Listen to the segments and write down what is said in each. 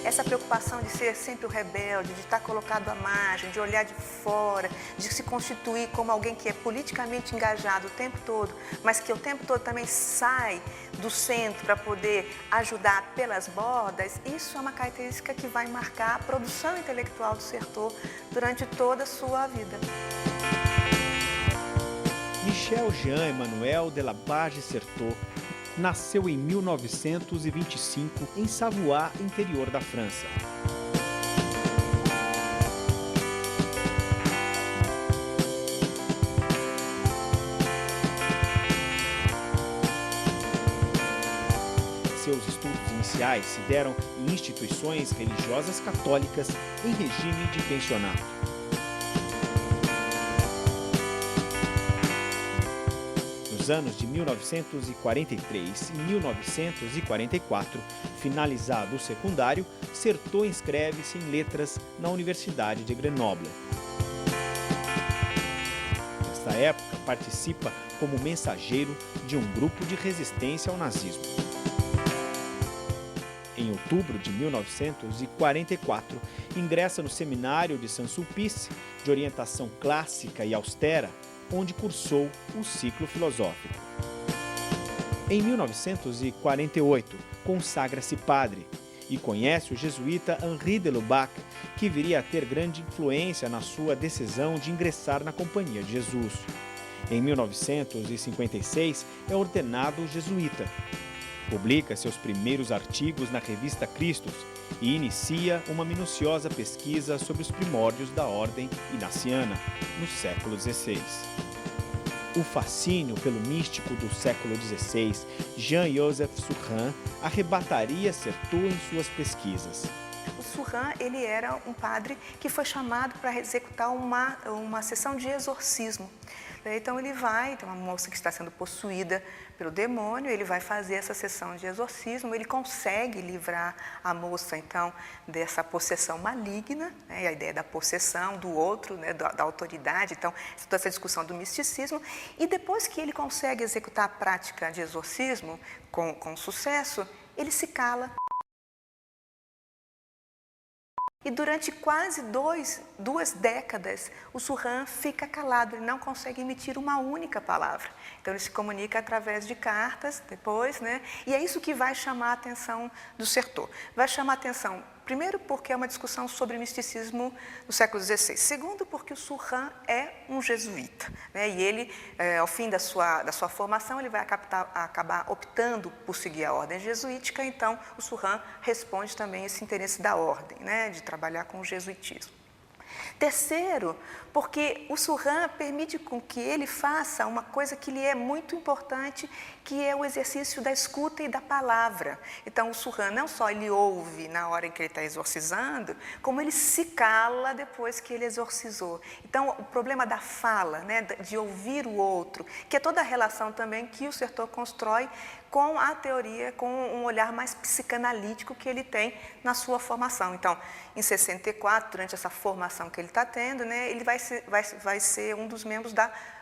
essa preocupação de ser sempre o rebelde, de estar colocado à margem, de olhar de fora, de se constituir como alguém que é politicamente engajado o tempo todo, mas que o tempo todo também sai do centro para poder ajudar pelas bordas, isso é uma característica que vai marcar a produção intelectual do Certeau durante toda a sua vida. Michel Jean Emmanuel de la Barge Certeau nasceu em 1925 em Savoie, interior da França. Seus estudos iniciais se deram em instituições religiosas católicas em regime de pensionato. Nos anos de 1943 e 1944, finalizado o secundário, Certeau inscreve-se em letras na Universidade de Grenoble. Nesta época, participa como mensageiro de um grupo de resistência ao nazismo. Em outubro de 1944, ingressa no seminário de Saint-Sulpice, de orientação clássica e austera, onde cursou o ciclo filosófico. Em 1948, consagra-se padre e conhece o jesuíta Henri de Lubac, que viria a ter grande influência na sua decisão de ingressar na Companhia de Jesus. Em 1956, é ordenado jesuíta. Publica seus primeiros artigos na revista Christus e inicia uma minuciosa pesquisa sobre os primórdios da ordem ignaciana, no século XVI. O fascínio pelo místico do século XVI, Jean-Joseph Surin, arrebataria Certeau em suas pesquisas. O Surin, ele era um padre que foi chamado para executar uma sessão de exorcismo. Então ele vai, tem uma moça que está sendo possuída pelo demônio, ele vai fazer essa sessão de exorcismo, ele consegue livrar a moça então dessa possessão maligna, né, a ideia da possessão do outro, né, da autoridade, então toda essa discussão do misticismo, e depois que ele consegue executar a prática de exorcismo com sucesso, ele se cala. E durante quase duas décadas, o Surin fica calado, ele não consegue emitir uma única palavra. Então, ele se comunica através de cartas depois, né? E é isso que vai chamar a atenção do Certeau. Vai chamar a atenção, primeiro, porque é uma discussão sobre misticismo no século XVI. Segundo, porque o Surin é um jesuíta, né? E ele, ao fim da sua formação, ele vai acabar optando por seguir a ordem jesuítica. Então, o Surin responde também esse interesse da ordem, né? De trabalhar com o jesuitismo. Terceiro, porque o Surin permite com que ele faça uma coisa que lhe é muito importante, que é o exercício da escuta e da palavra. Então, o Surin não só ele ouve na hora em que ele está exorcizando, como ele se cala depois que ele exorcizou. Então, o problema da fala, né, de ouvir o outro, que é toda a relação também que o Certeau constrói com a teoria, com um olhar mais psicanalítico que ele tem na sua formação. Então, em 64, durante essa formação que ele está tendo, né, ele vai ser um dos membros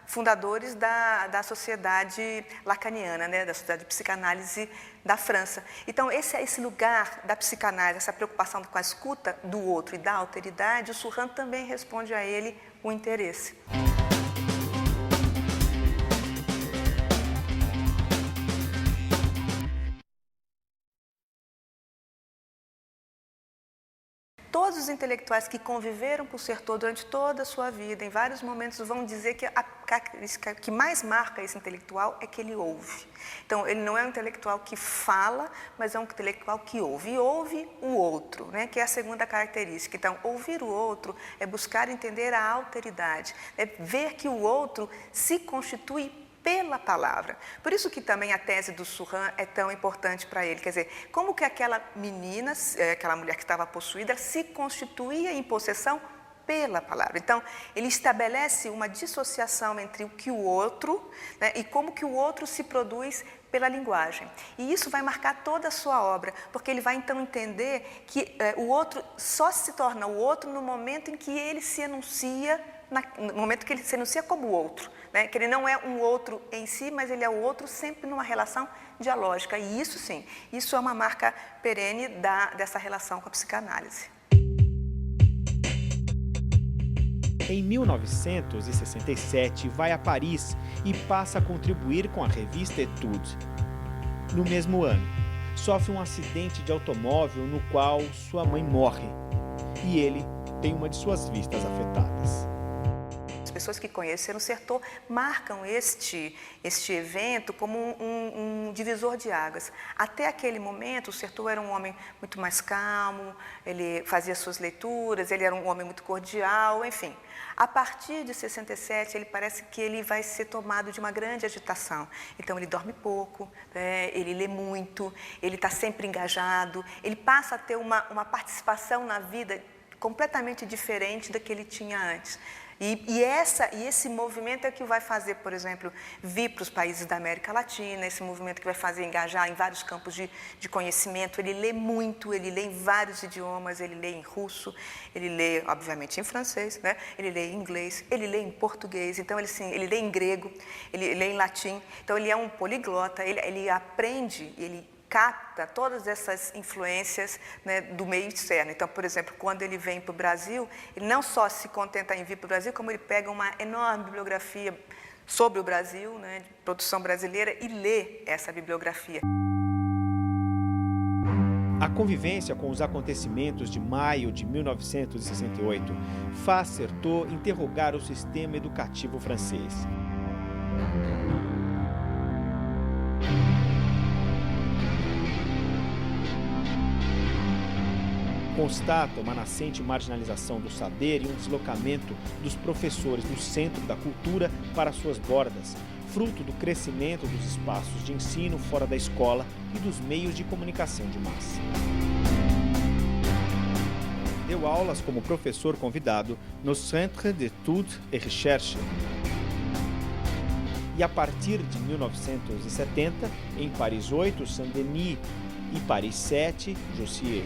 fundadores da Sociedade Lacaniana, né, da Sociedade de Psicanálise da França. Então, esse lugar da psicanálise, essa preocupação com a escuta do outro e da alteridade, o Surin também responde a ele o interesse. Todos os intelectuais que conviveram com o Certeau durante toda a sua vida, em vários momentos, vão dizer que a característica que mais marca esse intelectual é que ele ouve. Então, ele não é um intelectual que fala, mas é um intelectual que ouve. E ouve o outro, né, que é a segunda característica. Então, ouvir o outro é buscar entender a alteridade, é ver que o outro se constitui pela palavra. Por isso que também a tese do Surin é tão importante para ele. Quer dizer, como que aquela menina, aquela mulher que estava possuída, se constituía em possessão pela palavra. Então, ele estabelece uma dissociação entre o que o outro, né, e como que o outro se produz pela linguagem. E isso vai marcar toda a sua obra, porque ele vai então entender que o outro só se torna o outro no momento em que ele se enuncia no momento que ele se enuncia como outro, né? Que ele não é um outro em si, mas ele é o outro sempre numa relação dialógica. E isso sim, isso é uma marca perene dessa relação com a psicanálise. Em 1967, vai a Paris e passa a contribuir com a revista Etude. No mesmo ano, sofre um acidente de automóvel no qual sua mãe morre e ele tem uma de suas vistas afetadas. As pessoas que conheceram o Certeau marcam este evento como um divisor de águas. Até aquele momento, o Certeau era um homem muito mais calmo, ele fazia suas leituras, ele era um homem muito cordial, enfim. A partir de 67, ele parece que ele vai ser tomado de uma grande agitação. Então, ele dorme pouco, né? Ele lê muito, ele está sempre engajado, ele passa a ter uma participação na vida completamente diferente da que ele tinha antes. E esse movimento é que vai fazer, por exemplo, vir para os países da América Latina, esse movimento que vai fazer engajar em vários campos de conhecimento. Ele lê muito, ele lê em vários idiomas, ele lê em russo, ele lê, obviamente, em francês, né? Ele lê em inglês, ele lê em português, então ele lê em grego, ele lê em latim. Então, ele é um poliglota, ele aprende, ele capta todas essas influências, né, do meio externo. Então, por exemplo, quando ele vem para o Brasil, ele não só se contenta em vir para o Brasil, como ele pega uma enorme bibliografia sobre o Brasil, né, de produção brasileira, e lê essa bibliografia. A convivência com os acontecimentos de maio de 1968 faz Certeau interrogar o sistema educativo francês. Constata uma nascente marginalização do saber e um deslocamento dos professores do centro da cultura para suas bordas, fruto do crescimento dos espaços de ensino fora da escola e dos meios de comunicação de massa. Deu aulas como professor convidado no Centre d'Études et Recherche. E a partir de 1970, em Paris 8, Saint-Denis e Paris 7, Jussieu.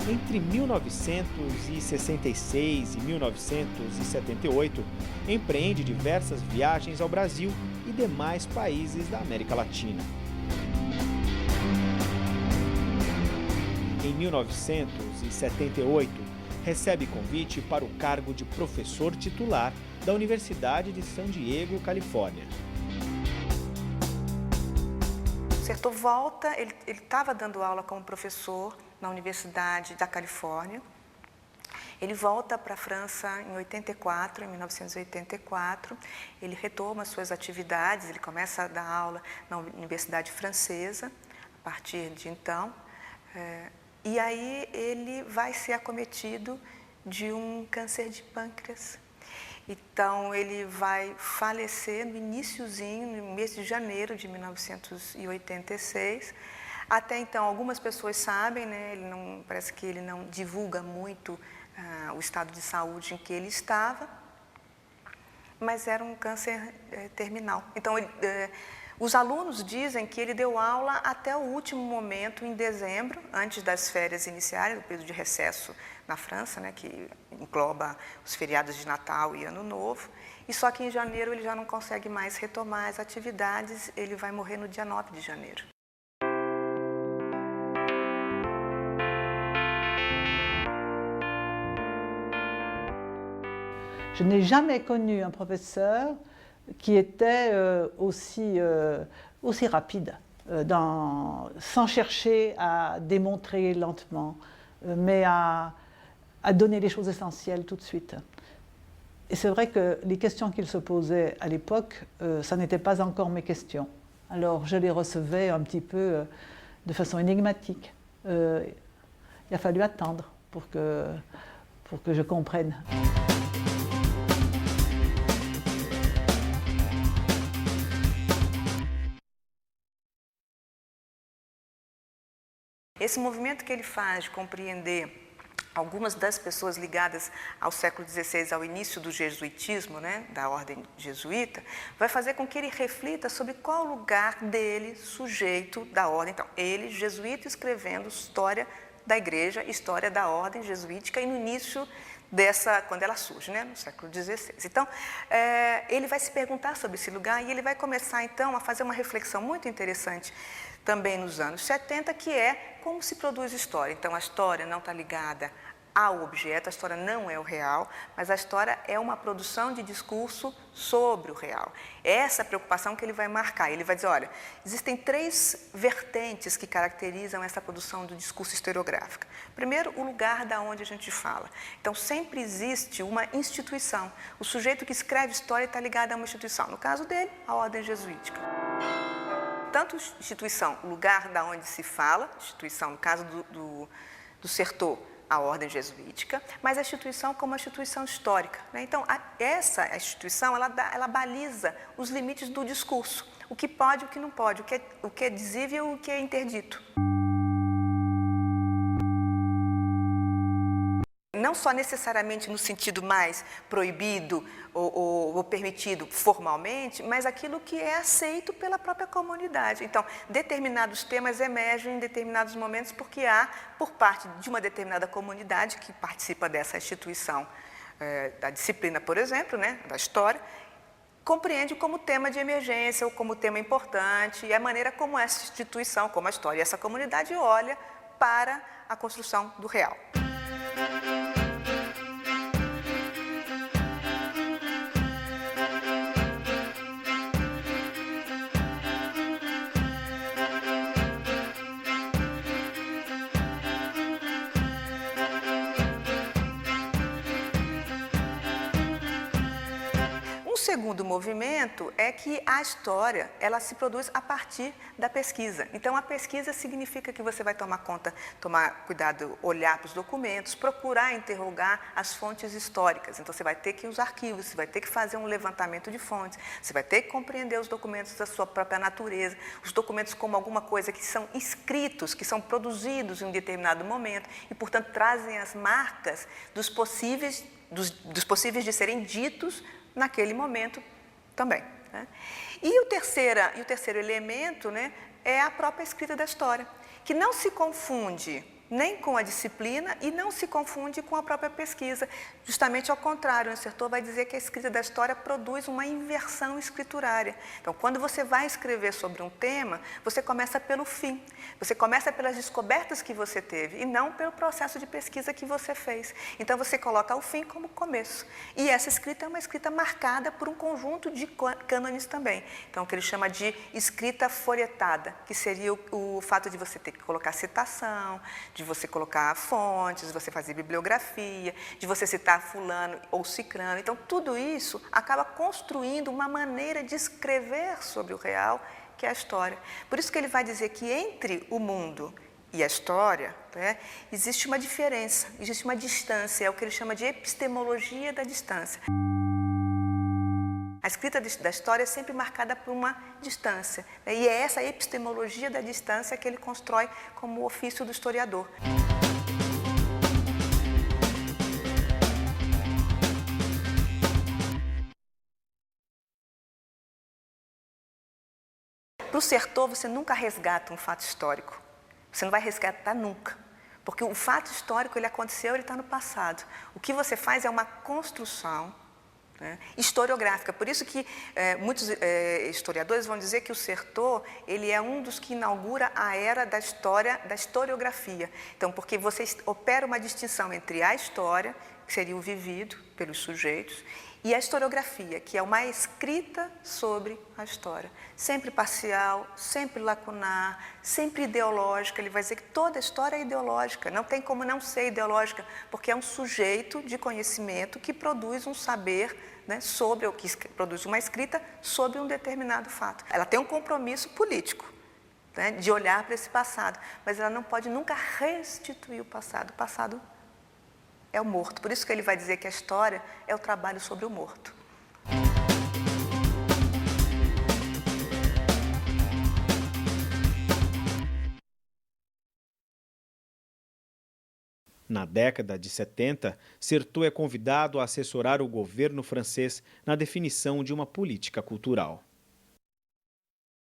Entre 1966 e 1978, empreende diversas viagens ao Brasil e demais países da América Latina. Em 1978, recebe convite para o cargo de professor titular da Universidade de San Diego, Califórnia. Certeau volta, ele estava dando aula como professor na Universidade da Califórnia. Ele volta para a França em 1984, ele retoma suas atividades, ele começa a dar aula na Universidade Francesa, a partir de então, e aí ele vai ser acometido de um câncer de pâncreas. Então, ele vai falecer no iniciozinho, no mês de janeiro de 1986. Até então, algumas pessoas sabem, né? Parece que ele não divulga muito o estado de saúde em que ele estava, mas era um câncer terminal. Então, os alunos dizem que ele deu aula até o último momento, em dezembro, antes das férias iniciais, do período de recesso na França, né, que engloba os feriados de Natal e Ano Novo, e só que em janeiro ele já não consegue mais retomar as atividades, ele vai morrer no dia 9 de janeiro. Je n'ai jamais connu un professeur qui était aussi rapide, sans chercher à démontrer lentement, mais à donner les choses essentielles tout de suite. Et c'est vrai que les questions qu'il se posait à l'époque, ça n'était pas encore mes questions. Alors je les recevais un petit peu de façon énigmatique. Il a fallu attendre pour que je comprenne. Esse movimento que ele faz de compreender algumas das pessoas ligadas ao século XVI, ao início do jesuitismo, né, da ordem jesuíta, vai fazer com que ele reflita sobre qual o lugar dele, sujeito da ordem. Então, ele, jesuíta, escrevendo história da Igreja, história da ordem jesuítica e no início quando ela surge, né, no século XVI. Então, ele vai se perguntar sobre esse lugar e ele vai começar, então, a fazer uma reflexão muito interessante também nos anos 70, que é como se produz história. Então, a história não está ligada ao objeto, a história não é o real, mas a história é uma produção de discurso sobre o real. É essa preocupação que ele vai marcar. Ele vai dizer, olha, existem 3 vertentes que caracterizam essa produção do discurso historiográfico. Primeiro, o lugar da onde a gente fala. Então, sempre existe uma instituição. O sujeito que escreve história está ligado a uma instituição. No caso dele, a ordem jesuítica. Tanto instituição, o lugar da onde se fala, instituição, no caso do Certeau, a ordem jesuítica, mas a instituição como uma instituição histórica, né? Então, essa instituição, ela baliza os limites do discurso, o que pode e o que não pode, o que é dizível e o que é interdito. Não só necessariamente no sentido mais proibido ou permitido formalmente, mas aquilo que é aceito pela própria comunidade. Então, determinados temas emergem em determinados momentos porque há, por parte de uma determinada comunidade que participa dessa instituição, da disciplina, por exemplo, né, da história, compreende como tema de emergência ou como tema importante e a maneira como essa instituição, como a história e essa comunidade olha para a construção do real. Um segundo movimento é que a história, ela se produz a partir da pesquisa. Então, a pesquisa significa que você vai tomar cuidado, olhar para os documentos, procurar interrogar as fontes históricas. Então, você vai ter que ir aos arquivos, você vai ter que fazer um levantamento de fontes, você vai ter que compreender os documentos da sua própria natureza, os documentos como alguma coisa que são escritos, que são produzidos em um determinado momento e, portanto, trazem as marcas dos possíveis de serem ditos naquele momento também, né? E o terceiro elemento, né, é a própria escrita da história, que não se confunde nem com a disciplina e não se confunde com a própria pesquisa. Justamente ao contrário, o Certeau vai dizer que a escrita da história produz uma inversão escriturária. Então, quando você vai escrever sobre um tema, você começa pelo fim, você começa pelas descobertas que você teve e não pelo processo de pesquisa que você fez. Então, você coloca o fim como começo. E essa escrita é uma escrita marcada por um conjunto de cânones também. Então, o que ele chama de escrita folhetada, que seria o fato de você ter que colocar citação, de você colocar fontes, de você fazer bibliografia, de você citar fulano ou cicrano. Então, tudo isso acaba construindo uma maneira de escrever sobre o real, que é a história. Por isso que ele vai dizer que entre o mundo e a história, né, existe uma diferença, existe uma distância, é o que ele chama de epistemologia da distância. A escrita da história é sempre marcada por uma distância, né? E é essa epistemologia da distância que ele constrói como o ofício do historiador. Para o Certeau, você nunca resgata um fato histórico. Você não vai resgatar nunca. Porque o fato histórico, ele aconteceu, ele está no passado. O que você faz é uma construção, né, historiográfica. Por isso que muitos historiadores vão dizer que o Certeau, ele é um dos que inaugura a era da história, da historiografia. Então, porque você opera uma distinção entre a história, que seria o vivido pelos sujeitos, e a historiografia, que é uma escrita sobre a história. Sempre parcial, sempre lacunar, sempre ideológica. Ele vai dizer que toda história é ideológica, não tem como não ser ideológica, porque é um sujeito de conhecimento que produz um saber, né, sobre o que produz uma escrita sobre um determinado fato. Ela tem um compromisso político, né, de olhar para esse passado, mas ela não pode nunca restituir o passado. O passado é o morto. Por isso que ele vai dizer que a história é o trabalho sobre o morto. Na década de 70, Certeau é convidado a assessorar o governo francês na definição de uma política cultural.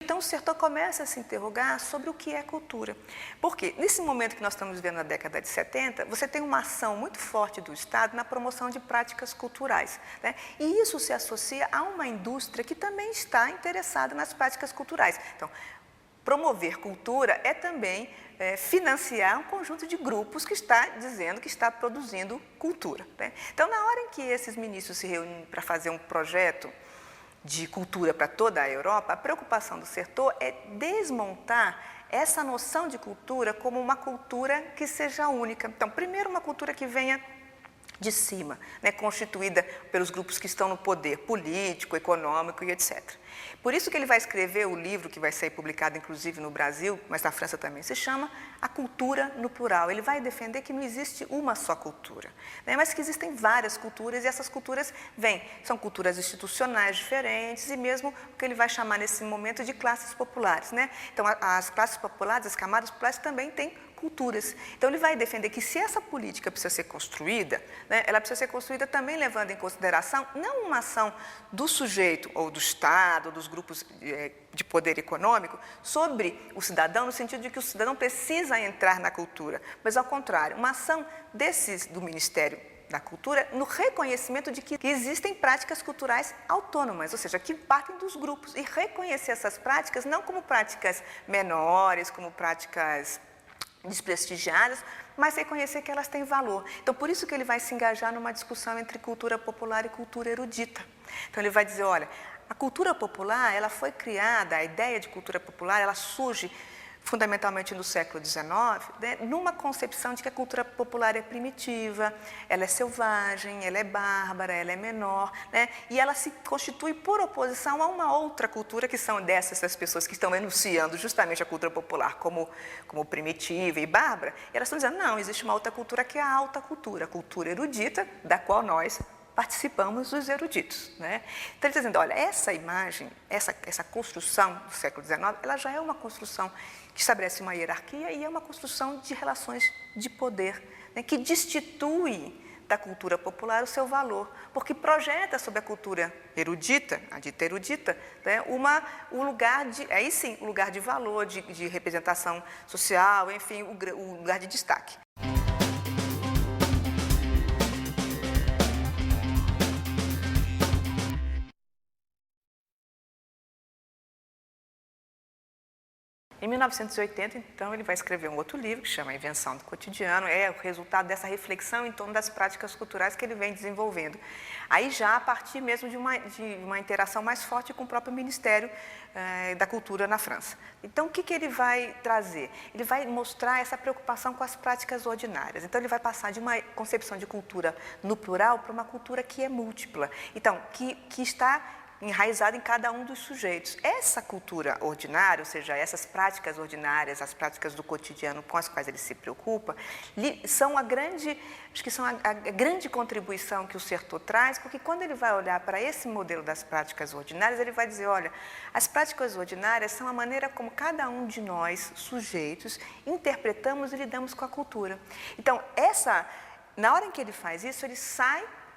Então, Sertor começa a se interrogar sobre o que é cultura. Porque nesse momento que nós estamos vivendo na década de 70, você tem uma ação muito forte do Estado na promoção de práticas culturais, né? E isso se associa a uma indústria que também está interessada nas práticas culturais. Então, promover cultura é também financiar um conjunto de grupos que está dizendo que está produzindo cultura, né? Então, na hora em que esses ministros se reúnem para fazer um projeto de cultura para toda a Europa, a preocupação do Sertor é desmontar essa noção de cultura como uma cultura que seja única. Então, primeiro, uma cultura que venha de cima, né, constituída pelos grupos que estão no poder político, econômico e etc. Por isso que ele vai escrever o livro que vai ser publicado inclusive no Brasil, mas na França também se chama A Cultura no Plural. Ele vai defender que não existe uma só cultura, né, mas que existem várias culturas e essas culturas são culturas institucionais diferentes e mesmo o que ele vai chamar nesse momento de classes populares, né? Então, as classes populares, as camadas populares também têm culturas. Então, ele vai defender que se essa política precisa ser construída, né, ela precisa ser construída também levando em consideração não uma ação do sujeito ou do Estado, ou dos grupos de poder econômico, sobre o cidadão, no sentido de que o cidadão precisa entrar na cultura, mas, ao contrário, uma ação do Ministério da Cultura no reconhecimento de que existem práticas culturais autônomas, ou seja, que partem dos grupos, e reconhecer essas práticas não como práticas menores, como práticas desprestigiadas, mas reconhecer que elas têm valor. Então, por isso que ele vai se engajar numa discussão entre cultura popular e cultura erudita. Então, ele vai dizer, olha, a cultura popular, ela foi criada, a ideia de cultura popular, ela surge fundamentalmente no século XIX, né, numa concepção de que a cultura popular é primitiva, ela é selvagem, ela é bárbara, ela é menor, né, e ela se constitui por oposição a uma outra cultura que são dessas pessoas que estão enunciando justamente a cultura popular como primitiva e bárbara, e elas estão dizendo, não, existe uma outra cultura que é a alta cultura, a cultura erudita, da qual nós participamos dos eruditos, né? Então, ele está dizendo, olha, essa imagem, essa construção do século XIX, ela já é uma construção que estabelece uma hierarquia e é uma construção de relações de poder, né, que destitui da cultura popular o seu valor, porque projeta sobre a cultura erudita, a dita erudita, né, um lugar de, aí sim, um lugar de valor, de representação social, enfim, o lugar de destaque. Em 1980, então, ele vai escrever um outro livro que chama A Invenção do Cotidiano, é o resultado dessa reflexão em torno das práticas culturais que ele vem desenvolvendo. Aí já a partir mesmo de uma interação mais forte com o próprio Ministério da Cultura na França. Então, o que ele vai trazer? Ele vai mostrar essa preocupação com as práticas ordinárias. Então, ele vai passar de uma concepção de cultura no plural para uma cultura que é múltipla. Então, que está enraizado em cada um dos sujeitos. Essa cultura ordinária, ou seja, essas práticas ordinárias, as práticas do cotidiano com as quais ele se preocupa, são a grande contribuição que o Sertor traz, porque quando ele vai olhar para esse modelo das práticas ordinárias, ele vai dizer, olha, as práticas ordinárias são a maneira como cada um de nós, sujeitos, interpretamos e lidamos com a cultura. Então, na hora em que ele faz isso,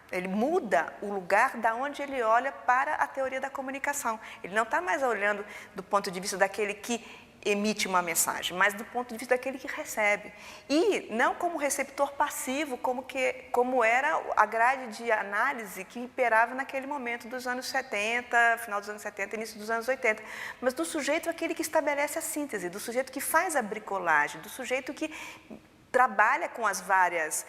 ele muda o lugar da onde ele olha para a teoria da comunicação. Ele não está mais olhando do ponto de vista daquele que emite uma mensagem, mas do ponto de vista daquele que recebe. E não como receptor passivo, como era a grade de análise que imperava naquele momento dos anos 70, final dos anos 70, início dos anos 80, mas do sujeito aquele que estabelece a síntese, do sujeito que faz a bricolagem, do sujeito que trabalha com as várias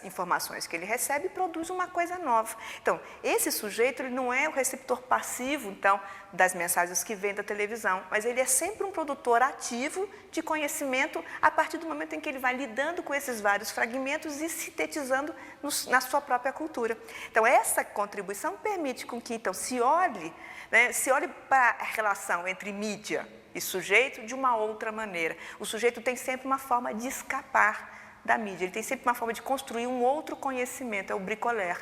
informações que ele recebe e produz uma coisa nova. Então, esse sujeito ele não é o receptor passivo, então, das mensagens que vem da televisão, mas ele é sempre um produtor ativo de conhecimento a partir do momento em que ele vai lidando com esses vários fragmentos e sintetizando na sua própria cultura. Então, essa contribuição permite com que, então, se olhe para a relação entre mídia e sujeito de uma outra maneira. O sujeito tem sempre uma forma de escapar da mídia, ele tem sempre uma forma de construir um outro conhecimento, é o bricoleur.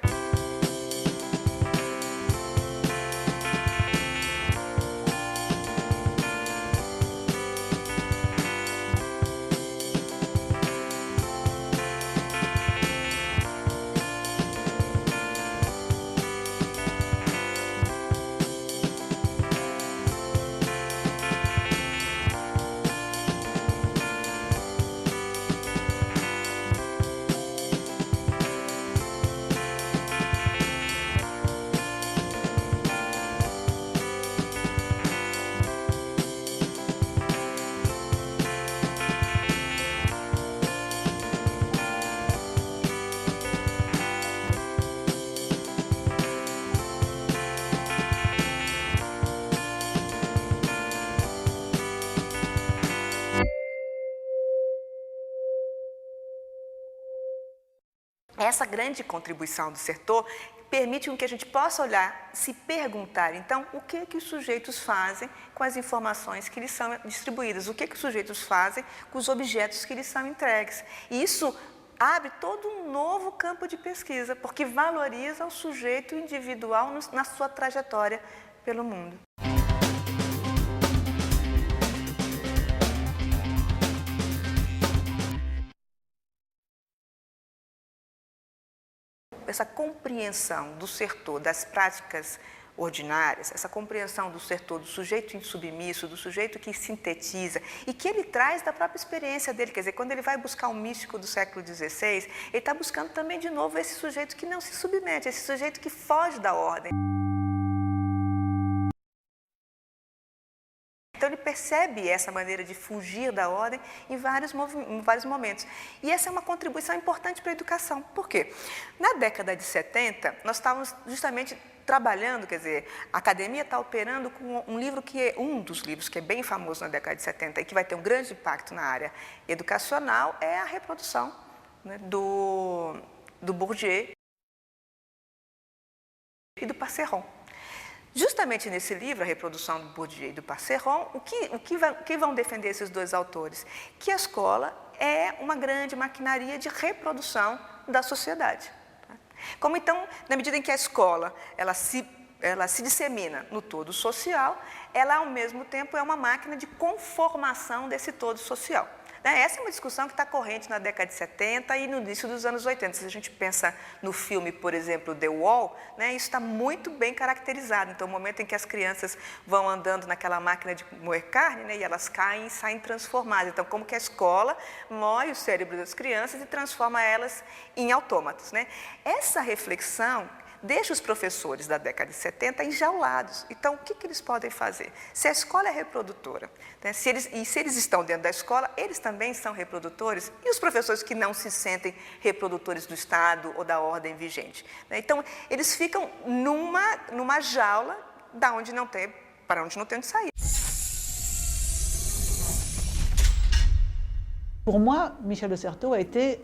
essa grande contribuição do Certeau permite que a gente possa olhar, se perguntar, então, o que que os sujeitos fazem com as informações que lhes são distribuídas, o que que os sujeitos fazem com os objetos que lhes são entregues. E isso abre todo um novo campo de pesquisa, porque valoriza o sujeito individual na sua trajetória pelo mundo. Essa compreensão do Certeau das práticas ordinárias, essa compreensão do Certeau do sujeito insubmisso, do sujeito que sintetiza e que ele traz da própria experiência dele. Quer dizer, quando ele vai buscar um místico do século XVI, ele está buscando também de novo esse sujeito que não se submete, esse sujeito que foge da ordem. Então ele percebe essa maneira de fugir da ordem em vários momentos. E essa é uma contribuição importante para a educação. Por quê? Na década de 70, nós estávamos justamente trabalhando, quer dizer, a academia está operando com um livro que é um dos livros que é bem famoso na década de 70 e que vai ter um grande impacto na área educacional, é a reprodução, né, do Bourdieu e do Passeron. Justamente nesse livro, A Reprodução do Bourdieu e do Passeron, o que vão defender esses dois autores? Que a escola é uma grande maquinaria de reprodução da sociedade. Como então, na medida em que a escola ela se dissemina no todo social, ela ao mesmo tempo é uma máquina de conformação desse todo social. Essa é uma discussão que está corrente na década de 70 e no início dos anos 80. Se a gente pensa no filme, por exemplo, The Wall, isso está muito bem caracterizado. Então, o momento em que as crianças vão andando naquela máquina de moer carne, e elas caem e saem transformadas. Então, como que a escola moe o cérebro das crianças e transforma elas em autômatos. Essa reflexão deixa os professores da década de 70 enjaulados. Então, o que eles podem fazer? Se a escola é reprodutora, se eles estão dentro da escola, eles também são reprodutores, e os professores que não se sentem reprodutores do Estado ou da ordem vigente? Então, eles ficam numa jaula para onde não tem onde sair. Pour moi, Michel de Certeau a été,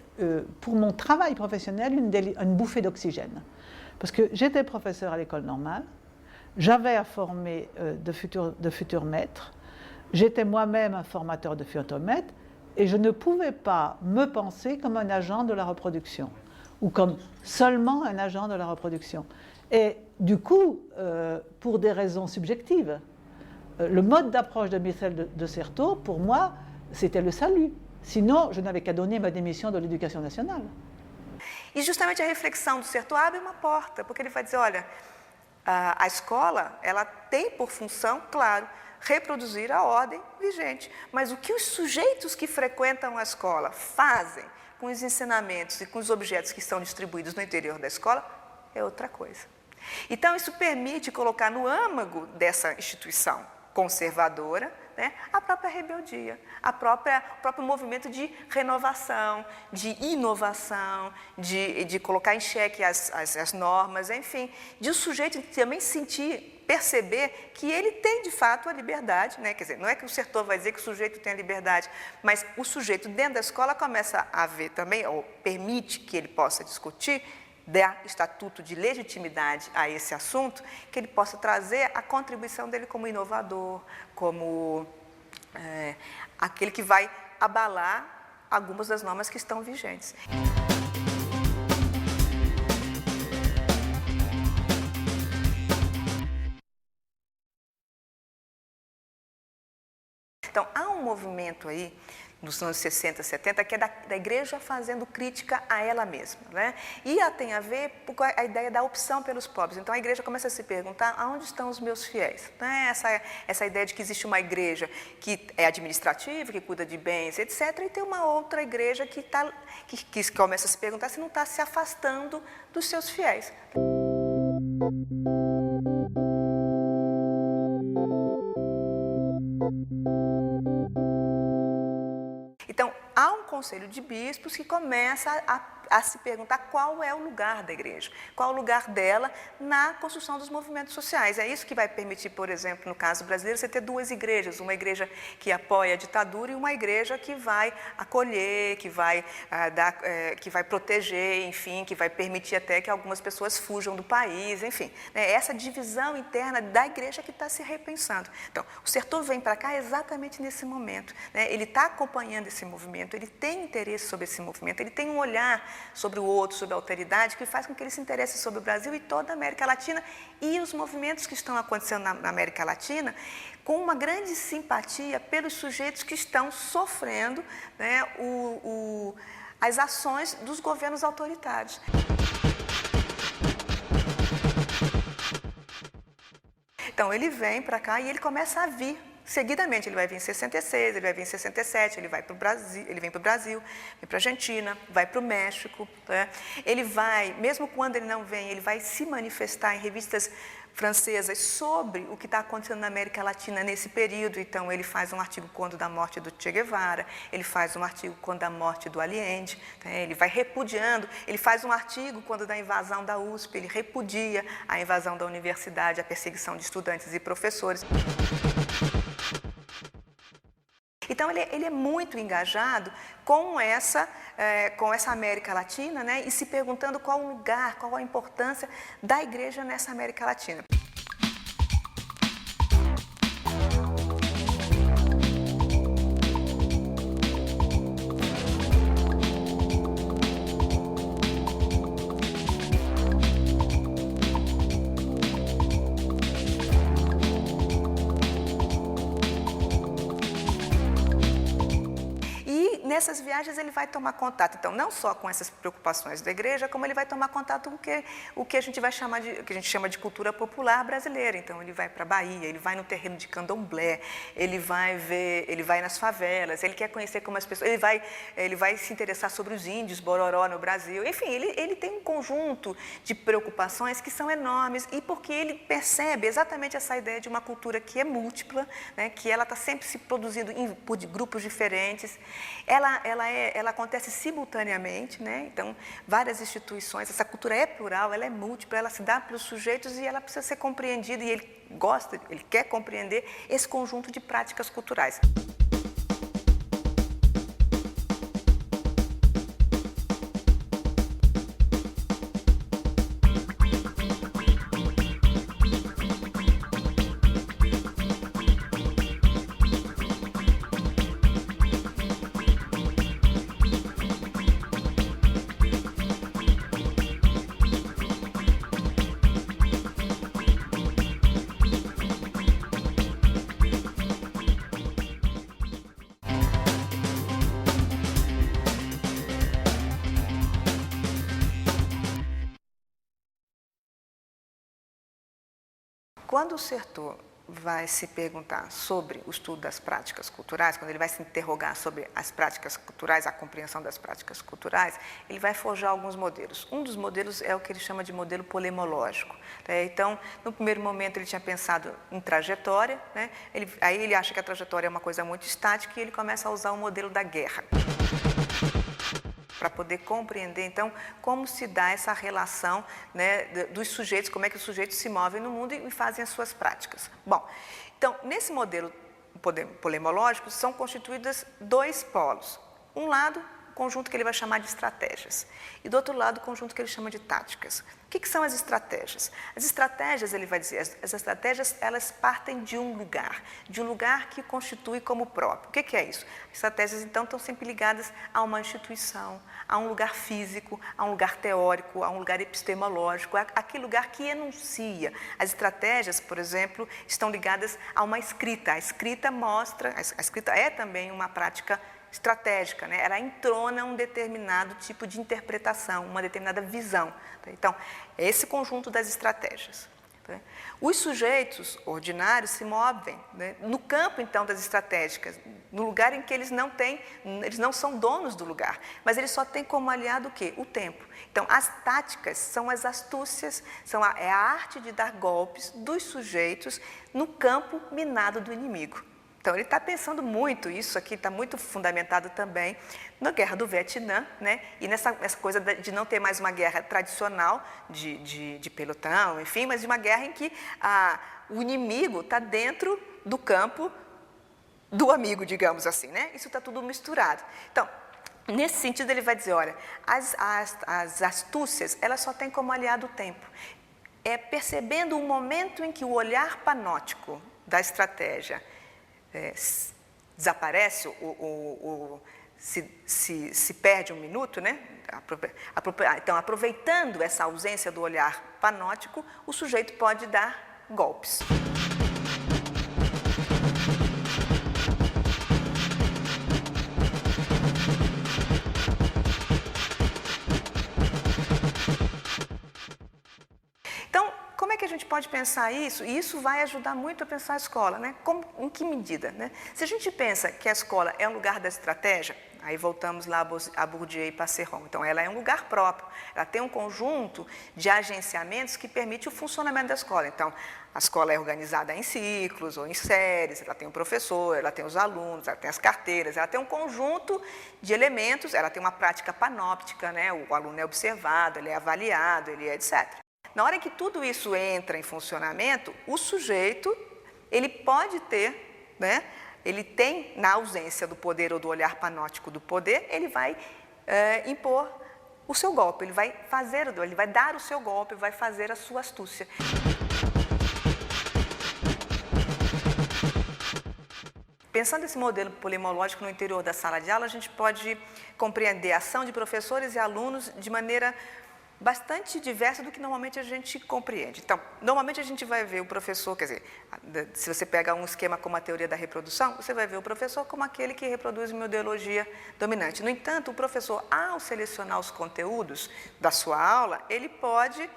pour mon travail professionnel, une bouffée d'oxygène. Parce que j'étais professeur à l'école normale, j'avais à former de futurs maîtres, j'étais moi-même un formateur de futurs maîtres, et je ne pouvais pas me penser comme un agent de la reproduction, ou comme seulement un agent de la reproduction. Et du coup, pour des raisons subjectives, le mode d'approche de Michel de Certeau, pour moi, c'était le salut. Sinon, je n'avais qu'à donner ma démission de l'éducation nationale. E justamente a reflexão do Certeau abre uma porta, porque ele vai dizer, olha, a escola ela tem por função, claro, reproduzir a ordem vigente, mas o que os sujeitos que frequentam a escola fazem com os ensinamentos e com os objetos que estão distribuídos no interior da escola é outra coisa. Então, isso permite colocar no âmago dessa instituição conservadora, a própria rebeldia, o próprio movimento de renovação, de inovação, de colocar em xeque as normas, enfim, de o sujeito também perceber que ele tem de fato a liberdade, Quer dizer, não é que o Certeau vai dizer que o sujeito tem a liberdade, mas o sujeito dentro da escola começa a ver também, ou permite que ele possa discutir, dá estatuto de legitimidade a esse assunto, que ele possa trazer a contribuição dele como inovador, como aquele que vai abalar algumas das normas que estão vigentes. Então, há um movimento aí, nos anos 60, 70, que é da igreja fazendo crítica a ela mesma. E ela tem a ver com a ideia da opção pelos pobres. Então, a igreja começa a se perguntar, aonde estão os meus fiéis? Essa ideia de que existe uma igreja que é administrativa, que cuida de bens, etc., e tem uma outra igreja que começa a se perguntar se não está se afastando dos seus fiéis. Então, há um conselho de bispos que começa a se perguntar qual é o lugar da igreja, qual é o lugar dela na construção dos movimentos sociais. É isso que vai permitir, por exemplo, no caso brasileiro, você ter duas igrejas, uma igreja que apoia a ditadura e uma igreja que vai acolher, que vai que vai proteger, enfim, que vai permitir até que algumas pessoas fujam do país, enfim. Né? Essa divisão interna da igreja que está se repensando. Então, o Sertor vem para cá exatamente nesse momento. Né? Ele está acompanhando esse movimento, ele tem interesse sobre esse movimento, ele tem um olhar sobre o outro, sobre a alteridade, que faz com que ele se interesse sobre o Brasil e toda a América Latina e os movimentos que estão acontecendo na América Latina, com uma grande simpatia pelos sujeitos que estão sofrendo, né, as ações dos governos autoritários. Então, ele vem para cá e ele começa a vir. Seguidamente, ele vai vir em 66, ele vai vir em 67, ele vai para o Brasil, ele vem para o Brasil, vem para a Argentina, vai para o México. Né? Ele vai, mesmo quando ele não vem, ele vai se manifestar em revistas francesas sobre o que está acontecendo na América Latina nesse período. Então, ele faz um artigo quando da morte do Che Guevara, ele faz um artigo quando da morte do Allende, né? Ele vai repudiando, ele faz um artigo quando da invasão da USP, ele repudia a invasão da universidade, a perseguição de estudantes e professores. Então, ele é muito engajado com essa América Latina, né? E se perguntando qual o lugar, qual a importância da igreja nessa América Latina. Nessas viagens ele vai tomar contato, então, não só com essas preocupações da igreja, como ele vai tomar contato com o que a gente vai chamar o que a gente chama de cultura popular brasileira. Então, ele vai para a Bahia, ele vai no terreno de Candomblé, ele vai nas favelas, ele quer conhecer como as pessoas, ele vai se interessar sobre os índios Bororó no Brasil. Enfim, ele tem um conjunto de preocupações que são enormes e porque ele percebe exatamente essa ideia de uma cultura que é múltipla, né, que ela está sempre se produzindo por grupos diferentes. Ela acontece simultaneamente, né? Então, várias instituições, essa cultura é plural, ela é múltipla, ela se dá pelos sujeitos e ela precisa ser compreendida, e ele quer compreender esse conjunto de práticas culturais. Quando o Sertor vai se perguntar sobre o estudo das práticas culturais, quando ele vai se interrogar sobre as práticas culturais, a compreensão das práticas culturais, ele vai forjar alguns modelos. Um dos modelos é o que ele chama de modelo polemológico. Né? Então, no primeiro momento, ele tinha pensado em trajetória, né? Aí ele acha que a trajetória é uma coisa muito estática e ele começa a usar o modelo da guerra, para poder compreender, então, como se dá essa relação, né, dos sujeitos, como é que os sujeitos se movem no mundo e fazem as suas práticas. Bom, então, nesse modelo polemológico, são constituídos dois polos. Um lado, o conjunto que ele vai chamar de estratégias, e do outro lado, o conjunto que ele chama de táticas. O que são as estratégias? As estratégias, ele vai dizer, as estratégias, elas partem de um lugar que constitui como próprio. O que é isso? As estratégias, então, estão sempre ligadas a uma instituição, a um lugar físico, a um lugar teórico, a um lugar epistemológico, aquele lugar que enuncia. As estratégias, por exemplo, estão ligadas a uma escrita. A escrita é também uma prática estratégica, né? Ela entrona um determinado tipo de interpretação, uma determinada visão. Então, é esse conjunto das estratégias. Os sujeitos ordinários se movem, né, no campo, então, das estratégicas, no lugar em que eles não são donos do lugar, mas eles só têm como aliado o quê? O tempo. Então, as táticas são as astúcias, é a arte de dar golpes dos sujeitos no campo minado do inimigo. Então, ele está pensando muito, isso aqui está muito fundamentado também na Guerra do Vietnã, né? E nessa coisa de não ter mais uma guerra tradicional de pelotão, enfim, mas de uma guerra em que o inimigo está dentro do campo do amigo, digamos assim, né? Isso está tudo misturado. Então, nesse sentido, ele vai dizer, olha, as astúcias, elas só têm como aliado o tempo. É percebendo o momento em que o olhar panóptico da estratégia desaparece, se perde um minuto, né? Então, aproveitando essa ausência do olhar panóptico, o sujeito pode dar golpes. Então, como é que a gente pode pensar isso? E isso vai ajudar muito a pensar a escola, né? Em que medida, né? Se a gente pensa que a escola é um lugar da estratégia, aí voltamos lá a Bourdieu e Passeron. Então, ela é um lugar próprio, ela tem um conjunto de agenciamentos que permite o funcionamento da escola. Então, a escola é organizada em ciclos ou em séries, ela tem um professor, ela tem os alunos, ela tem as carteiras, ela tem um conjunto de elementos, ela tem uma prática panóptica, né? O aluno é observado, ele é avaliado, ele é etc. Na hora que tudo isso entra em funcionamento, o sujeito, ele pode ter, né? Ele tem, na ausência do poder ou do olhar panóptico do poder, ele vai impor o seu golpe, ele vai dar o seu golpe, vai fazer a sua astúcia. Pensando nesse modelo polemológico no interior da sala de aula, a gente pode compreender a ação de professores e alunos de maneira bastante diversa do que normalmente a gente compreende. Então, normalmente a gente vai ver o professor, quer dizer, se você pega um esquema como a teoria da reprodução, você vai ver o professor como aquele que reproduz uma ideologia dominante. No entanto, o professor, ao selecionar os conteúdos da sua aula, ele pode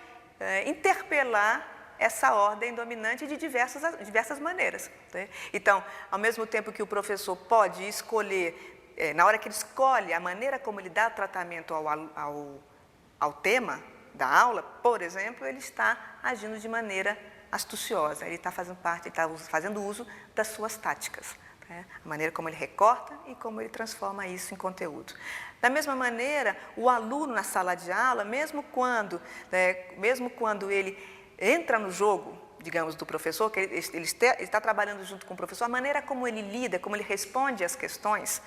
interpelar essa ordem dominante de diversas maneiras, né? Então, ao mesmo tempo que o professor pode escolher, na hora que ele escolhe a maneira como ele dá tratamento ao tema da aula, por exemplo, ele está agindo de maneira astuciosa, ele está fazendo uso das suas táticas, né? A maneira como ele recorta e como ele transforma isso em conteúdo. Da mesma maneira, o aluno na sala de aula, mesmo quando ele entra no jogo, digamos, do professor, que ele está trabalhando junto com o professor, a maneira como ele lida, como ele responde às questões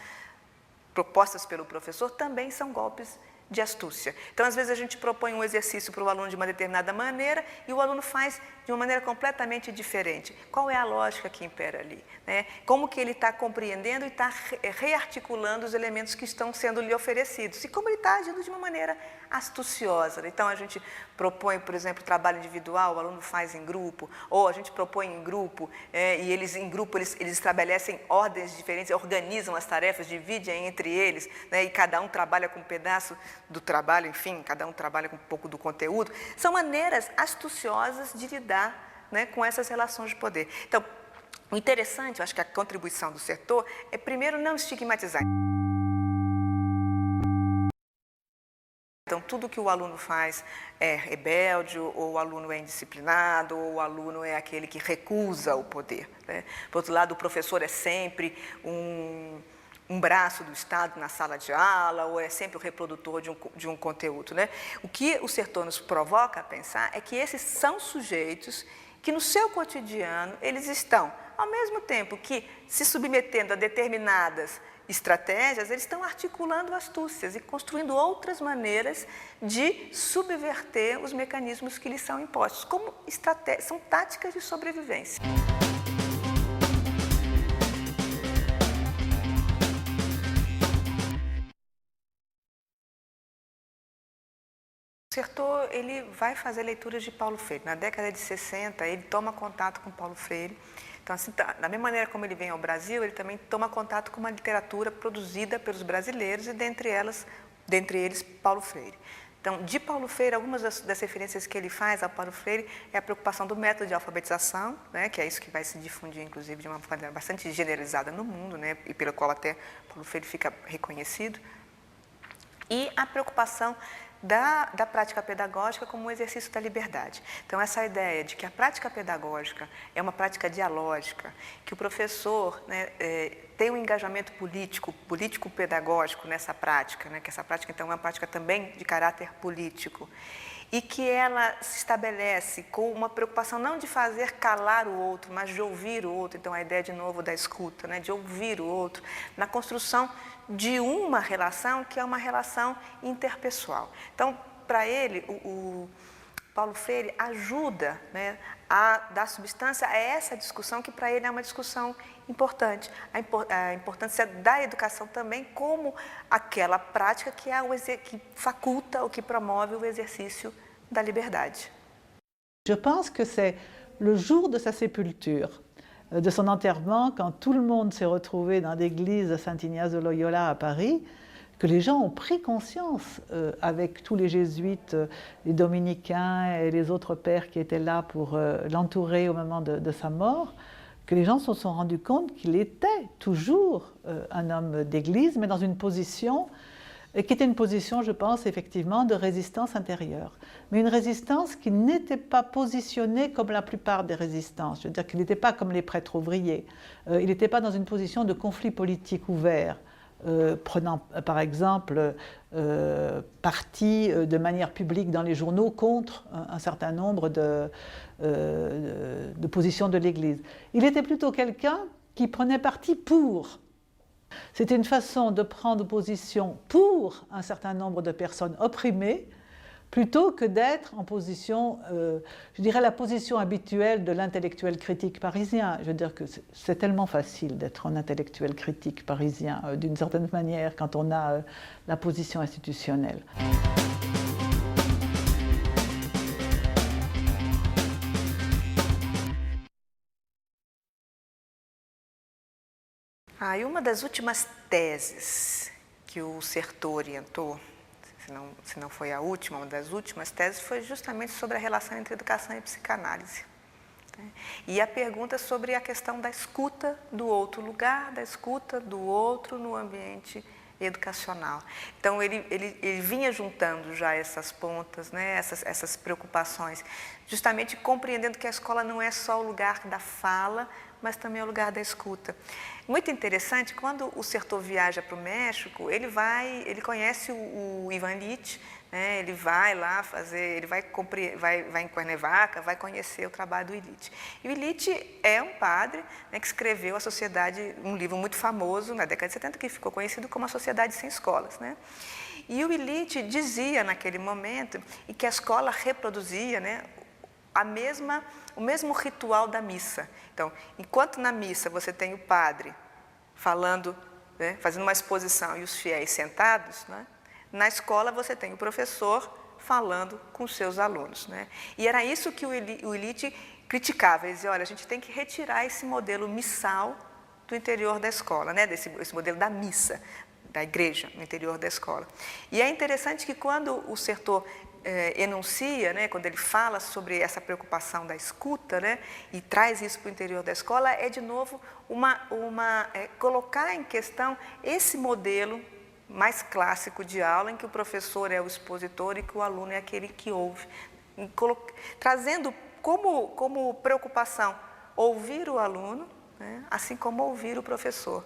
propostas pelo professor, também são golpes de astúcia. Então, às vezes, a gente propõe um exercício para o aluno de uma determinada maneira e o aluno faz de uma maneira completamente diferente. Qual é a lógica que impera ali, né? Como que ele está compreendendo e está rearticulando os elementos que estão sendo lhe oferecidos e como ele está agindo de uma maneira astuciosa. Então, a gente propõe, por exemplo, trabalho individual, o aluno faz em grupo, ou a gente propõe em grupo, e eles estabelecem ordens diferentes, organizam as tarefas, dividem entre eles, né, e cada um trabalha com um pedaço do trabalho, enfim, cada um trabalha com um pouco do conteúdo. São maneiras astuciosas de lidar, né, com essas relações de poder. Então, o interessante, eu acho que a contribuição do setor é, primeiro, não estigmatizar. Então, tudo que o aluno faz é rebelde, ou o aluno é indisciplinado, ou o aluno é aquele que recusa o poder, né? Por outro lado, o professor é sempre um braço do Estado na sala de aula, ou é sempre o reprodutor de um conteúdo, né? O que o setor nos provoca a pensar é que esses são sujeitos que, no seu cotidiano, eles estão, ao mesmo tempo que se submetendo a determinadas estratégias, eles estão articulando astúcias e construindo outras maneiras de subverter os mecanismos que lhes são impostos, como são táticas de sobrevivência. O setor, ele vai fazer leituras de Paulo Freire. Na década de 60, ele toma contato com Paulo Freire. Então, assim, da mesma maneira como ele vem ao Brasil, ele também toma contato com uma literatura produzida pelos brasileiros e, dentre eles, Paulo Freire. Então, de Paulo Freire, algumas das referências que ele faz a Paulo Freire é a preocupação do método de alfabetização, né, que é isso que vai se difundir, inclusive, de uma maneira bastante generalizada no mundo, né, e pelo qual até Paulo Freire fica reconhecido. E a preocupação da prática pedagógica como um exercício da liberdade. Então, essa ideia de que a prática pedagógica é uma prática dialógica, que o professor, né, tem um engajamento político-pedagógico nessa prática, né, que essa prática, então, é uma prática também de caráter político, e que ela se estabelece com uma preocupação não de fazer calar o outro, mas de ouvir o outro. Então, a ideia, de novo, da escuta, né, de ouvir o outro, na construção de uma relação que é uma relação interpessoal. Então, para ele, o Paulo Freire ajuda, né, a dar substância a essa discussão que para ele é uma discussão importante. A importância da educação também como aquela prática que, que faculta ou que promove o exercício da liberdade. Je pense que c'est le jour de sa sépulture, de son enterrement, quand tout le monde s'est retrouvé dans l'église de Saint-Ignace de Loyola à Paris, que les gens ont pris conscience, avec tous les jésuites, les dominicains et les autres pères qui étaient là pour l'entourer au moment de sa mort, que les gens se sont rendus compte qu'il était toujours un homme d'église, mais dans une position qui était une position, je pense, effectivement, de résistance intérieure. Mais une résistance qui n'était pas positionnée comme la plupart des résistances. Je veux dire qu'il n'était pas comme les prêtres ouvriers. Il n'était pas dans une position de conflit politique ouvert. Prenant par exemple parti de manière publique dans les journaux contre un certain nombre de positions de l'Église. Il était plutôt quelqu'un qui prenait parti pour. C'était une façon de prendre position pour un certain nombre de personnes opprimées, plutôt que d'être en position, je dirais la position habituelle de l'intellectuel critique parisien. Je veux dire que c'est tellement facile d'être un intellectuel critique parisien, d'une certaine manière, quand on a la position institutionnelle. E uma das últimas teses que o Certeau orientou, se não foi a última, uma das últimas teses foi justamente sobre a relação entre educação e psicanálise. E a pergunta sobre a questão da escuta do outro, lugar da escuta do outro no ambiente educacional. Então, ele vinha juntando já essas pontas, né, essas preocupações, justamente compreendendo que a escola não é só o lugar da fala, mas também é o lugar da escuta. Muito interessante, quando o Certeau viaja para o México, ele conhece o Ivan Illich, né, ele vai lá fazer, ele vai em Cuernavaca, vai conhecer o trabalho do Illich. E o Illich é um padre, né, que escreveu A Sociedade, um livro muito famoso na década de 70, que ficou conhecido como A Sociedade Sem Escolas, né? E o Illich dizia naquele momento e que a escola reproduzia, né, o mesmo ritual da missa. Então, enquanto na missa você tem o padre falando, né, fazendo uma exposição e os fiéis sentados, né, na escola você tem o professor falando com os seus alunos, né? E era isso que o Illich criticava. Ele dizia, olha, a gente tem que retirar esse modelo missal do interior da escola, né, esse modelo da missa, da igreja no interior da escola. E é interessante que quando o Certeau enuncia, né, quando ele fala sobre essa preocupação da escuta, né, e traz isso para o interior da escola, é de novo colocar em questão esse modelo mais clássico de aula, em que o professor é o expositor e que o aluno é aquele que ouve, trazendo como preocupação ouvir o aluno, né, assim como ouvir o professor.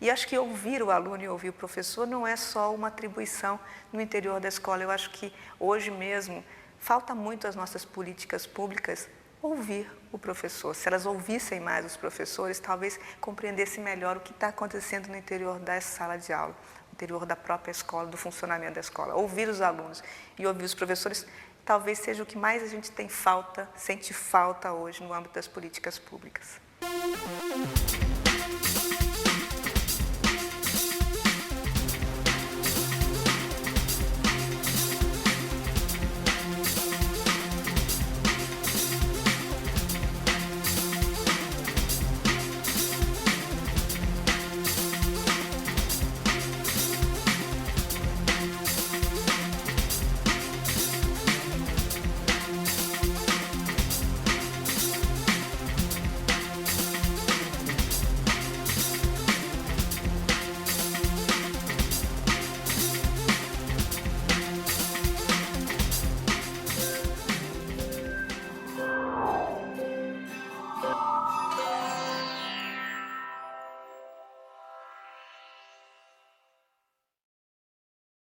E acho que ouvir o aluno e ouvir o professor não é só uma atribuição no interior da escola. Eu acho que hoje mesmo falta muito às nossas políticas públicas ouvir o professor. Se elas ouvissem mais os professores, talvez compreendessem melhor o que está acontecendo no interior da sala de aula, no interior da própria escola, do funcionamento da escola. Ouvir os alunos e ouvir os professores talvez seja o que mais a gente sente falta hoje no âmbito das políticas públicas.